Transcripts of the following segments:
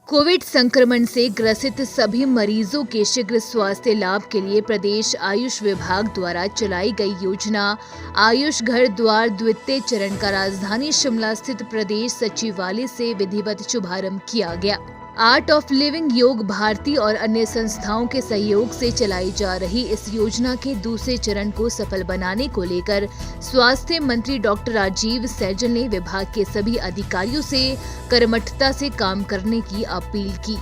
Covid संक्रमण से ग्रसित सभी मरीजों के शीघ्र स्वास्थ्य लाभ के लिए प्रदेश आयुष विभाग द्वारा चलाई गई योजना आयुष घर द्वार द्वितीय चरण का राजधानी शिमला स्थित प्रदेश सचिवालय से विधिवत शुभारंभ किया गया। आर्ट ऑफ लिविंग योग भारती और अन्य संस्थाओं के सहयोग से चलाई जा रही इस योजना के दूसरे चरण को सफल बनाने को लेकर स्वास्थ्य मंत्री डॉक्टर राजीव सैजल ने विभाग के सभी अधिकारियों से कर्मठता से काम करने की अपील की।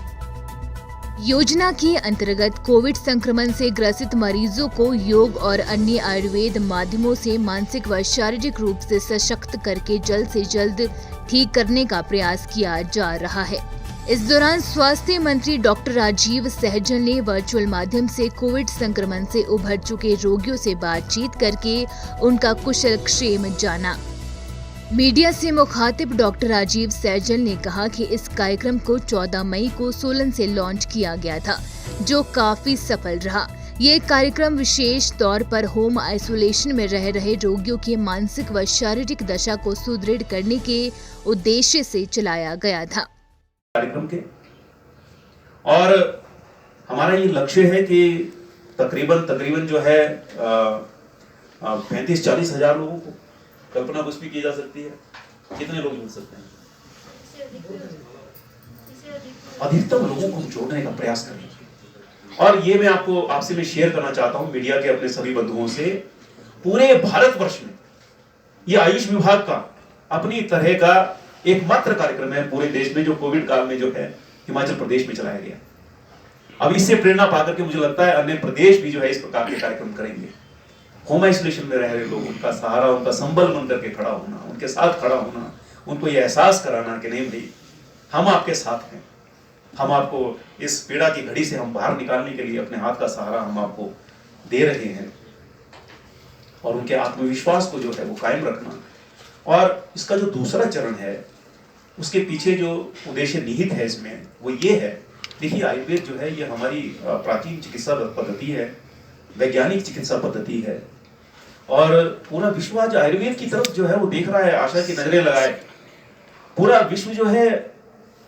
योजना के अंतर्गत कोविड संक्रमण से ग्रसित मरीजों को योग और अन्य आयुर्वेद माध्यमों से मानसिक व शारीरिक रूप से सशक्त करके जल्द से जल्द ठीक करने का प्रयास किया जा रहा है। इस दौरान स्वास्थ्य मंत्री डॉक्टर राजीव सैजल ने वर्चुअल माध्यम से कोविड संक्रमण से उभर चुके रोगियों से बातचीत करके उनका कुशल क्षेम जाना। मीडिया से मुखातिब डॉक्टर राजीव सैजल ने कहा कि इस कार्यक्रम को 14 मई को सोलन से लॉन्च किया गया था, जो काफी सफल रहा। ये कार्यक्रम विशेष तौर पर होम आइसोलेशन में रह रहे रोगियों की मानसिक व शारीरिक दशा को सुदृढ़ करने के उद्देश्य से चलाया गया था। कार्यक्रम के और हमारा ये लक्ष्य है कि तकरीबन जो है 35-40 हजार लोगों को कल्पना कुछ भी की जा सकती है। कितने लोग मिल सकते हैं? अधिकतम लोगों को जोड़ने का प्रयास करें। और ये मैं आपसे शेयर करना चाहता हूं मीडिया के अपने सभी बंधुओं से, पूरे भारतवर्ष में ये आयुष विभाग का अपनी तरह का एकमात्र कार्यक्रम है पूरे देश में जो कोविड काल में जो है हिमाचल प्रदेश में चलाया गया। अब इससे प्रेरणा पाकर के मुझे लगता है अन्य प्रदेश भी जो है इस प्रकार के कार्यक्रम करेंगे। होम आइसोलेशन में रह रहे लोग, उनका सहारा, उनका संबल बन करके खड़ा होना, उनके साथ खड़ा होना, उनको ये एहसास कराना कि नहीं भाई हम आपके साथ हैं, हम आपको इस पीड़ा की घड़ी से हम बाहर निकालने के लिए अपने हाथ का सहारा हम आपको दे रहे हैं, और उनके आत्मविश्वास को जो है वो कायम रखना। और इसका जो दूसरा चरण है उसके पीछे जो उद्देश्य निहित है इसमें वो ये है, देखिए आयुर्वेद जो है ये हमारी प्राचीन चिकित्सा पद्धति है, वैज्ञानिक चिकित्सा पद्धति है, और पूरा विश्व आज आयुर्वेद की तरफ जो है वो देख रहा है, आशा की नजरें लगाए। पूरा विश्व जो है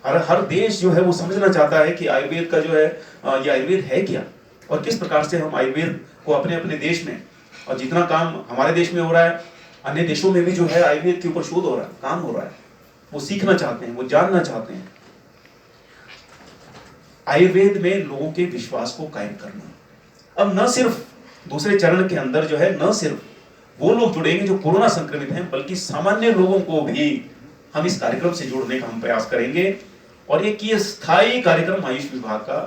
हर देश जो है वो समझना चाहता है कि आयुर्वेद का जो है ये आयुर्वेद है क्या, और किस प्रकार से हम आयुर्वेद को अपने अपने देश में, और जितना काम हमारे देश में हो रहा है अन्य देशों में भी जो है आयुर्वेद के ऊपर शोध हो रहा है, काम हो रहा है, वो सीखना चाहते हैं, वो जानना चाहते हैं। आयुर्वेद में लोगों के विश्वास को कायम करना। अब न सिर्फ दूसरे चरण के अंदर जो है न सिर्फ वो लोग जुड़ेंगे जो कोरोना संक्रमित हैं, बल्कि सामान्य लोगों को भी हम इस कार्यक्रम से जोड़ने का हम प्रयास करेंगे, और एक ये स्थायी कार्यक्रम आयुष विभाग का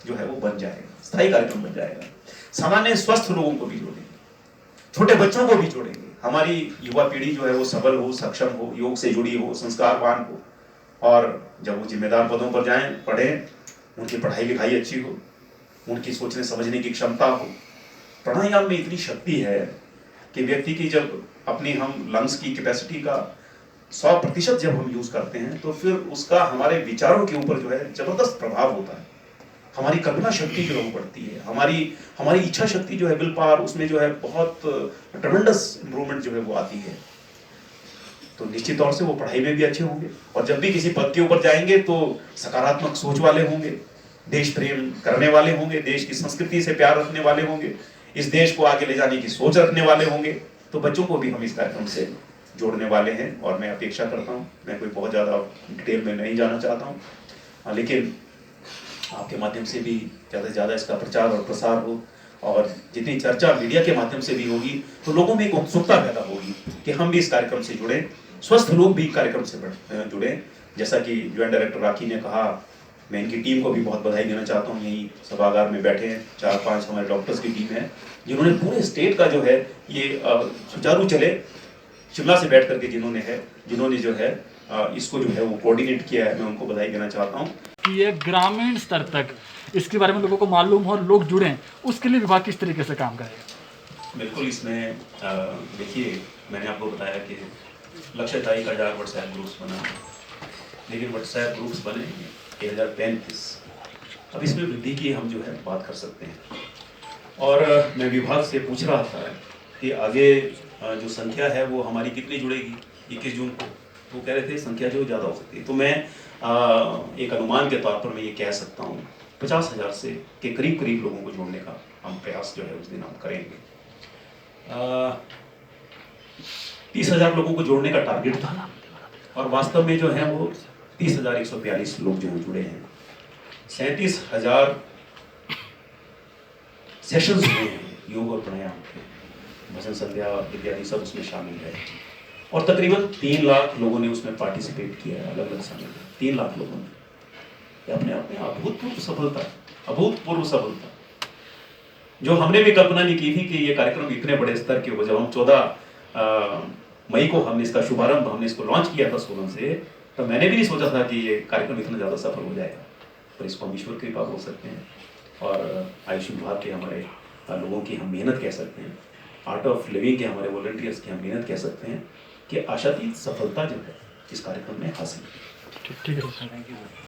जो है वो बन जाएगा, स्थायी कार्यक्रम बन जाएगा। सामान्य स्वस्थ लोगों को भी जोड़ेंगे, छोटे बच्चों को भी जोड़ेंगे, हमारी युवा पीढ़ी जो है वो सबल हो, सक्षम हो, योग से जुड़ी हो, संस्कारवान हो, और जब वो जिम्मेदार पदों पर जाएं, पढ़ें, उनकी पढ़ाई लिखाई अच्छी हो, उनकी सोचने समझने की क्षमता हो। प्राणायाम में इतनी शक्ति है कि व्यक्ति की जब अपनी हम लंग्स की कैपेसिटी का 100% जब हम यूज करते हैं तो फिर उसका हमारे विचारों के ऊपर जो है जबरदस्त प्रभाव होता है। हमारी कल्पना शक्ति जो है वो बढ़ती है, हमारी इच्छा शक्ति जो है विल पावर, उसमें जो है बहुत ट्रेमेंडस इंप्रूवमेंट जो है वो आती है। तो निश्चित तौर से वो पढ़ाई में भी अच्छे होंगे, और जब भी किसी पद के ऊपर जाएंगे तो सकारात्मक सोच वाले होंगे, देश प्रेम करने वाले होंगे, देश की संस्कृति से प्यार रखने वाले होंगे, इस देश को आगे ले जाने की सोच रखने वाले होंगे। तो बच्चों को भी हम इस कार्यक्रम से जोड़ने वाले हैं, और मैं अपेक्षा करता हूँ, मैं कोई बहुत ज़्यादा डिटेल में नहीं जाना चाहता हूँ, लेकिन आपके माध्यम से भी ज़्यादा से ज़्यादा इसका प्रचार और प्रसार हो, और जितनी चर्चा मीडिया के माध्यम से भी होगी तो लोगों में एक उत्सुकता पैदा होगी कि हम भी इस कार्यक्रम से जुड़ें, स्वस्थ लोग भी कार्यक्रम से जुड़ें। जैसा कि ज्वाइंट डायरेक्टर राखी ने कहा, मैं इनकी टीम को भी बहुत बधाई देना चाहता हूँ। यही सभागार में बैठे हैं 4-5 हमारे डॉक्टर्स की टीम है, जिन्होंने पूरे स्टेट का जो है ये सुचारू चले, शिमला से बैठ करके जिन्होंने जो है इसको जो है वो कोऑर्डिनेट किया है, मैं उनको बधाई देना चाहता हूँ। कि ये ग्रामीण स्तर तक इसके बारे में लोगों को मालूम हो और लोग जुड़ें, उसके लिए विभाग किस तरीके से काम करेगा? बिल्कुल, इसमें देखिए मैंने आपको बताया कि लक्ष्य था 1000 व्हाट्सएप ग्रुप्स बना, लेकिन व्हाट्सएप ग्रुप्स बने 1035। अब इसमें वृद्धि की हम जो है बात कर सकते हैं, और मैं विभाग से पूछ रहा था कि आगे जो संख्या है वो हमारी कितनी जुड़ेगी 21 जून को, वो कह रहे थे संख्या जो ज़्यादा हो सकती है। तो मैं एक अनुमान के तौर पर मैं ये कह सकता हूँ 50,000 से के करीब लोगों को जोड़ने का हम प्रयास जो है उस दिन हम करेंगे। 30,000 लोगों को जोड़ने का टारगेट था और वास्तव में जो है वो 30,142 लोग जो जुड़े हैं। 37,000 सेशंस हुए हैं योग और प्राणायाम के, भजन संध्या इत्यादि सब उसमें शामिल है और तकरीबन 3 लाख लोगों ने उसमें पार्टिसिपेट किया है अलग अलग समय में। 3 लाख लोगों ने, ये अपने आप में अभूतपूर्व सफलता जो हमने भी कल्पना नहीं की थी कि ये कार्यक्रम इतने बड़े स्तर के हो। जब हम 14 मई को हमने इसका शुभारंभ हमने इसको लॉन्च किया था सोलन से, तो मैंने भी नहीं सोचा था कि ये कार्यक्रम इतना ज़्यादा सफल हो जाएगा। पर इसको हम ईश्वर कृपा बोल सकते हैं और आयुष विभाग के हमारे लोगों की हम मेहनत कह सकते हैं, आर्ट ऑफ लिविंग के हमारे वॉलंटियर्स की हम मेहनत कह सकते हैं कि आशातीत सफलता जो है इस कार्यक्रम में हासिल की। ठीक है सर, थैंक यू।